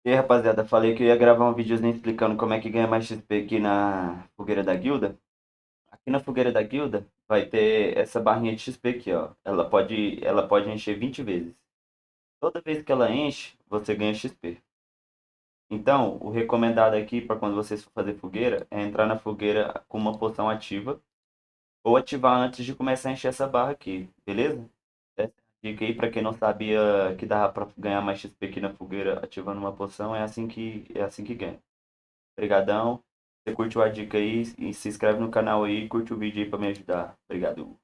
E aí, rapaziada, falei que eu ia gravar um videozinho explicando como é que ganha mais XP aqui na fogueira da guilda. Aqui na fogueira da guilda vai ter essa barrinha de XP aqui, ó. Ela pode encher 20 vezes. Toda vez que ela enche, você ganha XP. Então, o recomendado aqui para quando vocês for fazer fogueira é entrar na fogueira com uma poção ativa ou ativar antes de começar a encher essa barra aqui, beleza? Essa dica aí para quem não sabia que dava para ganhar mais XP aqui na fogueira ativando uma poção, é assim que ganha. Obrigadão. Você curtiu a dica aí e se inscreve no canal aí e curte o vídeo aí pra me ajudar. Obrigado.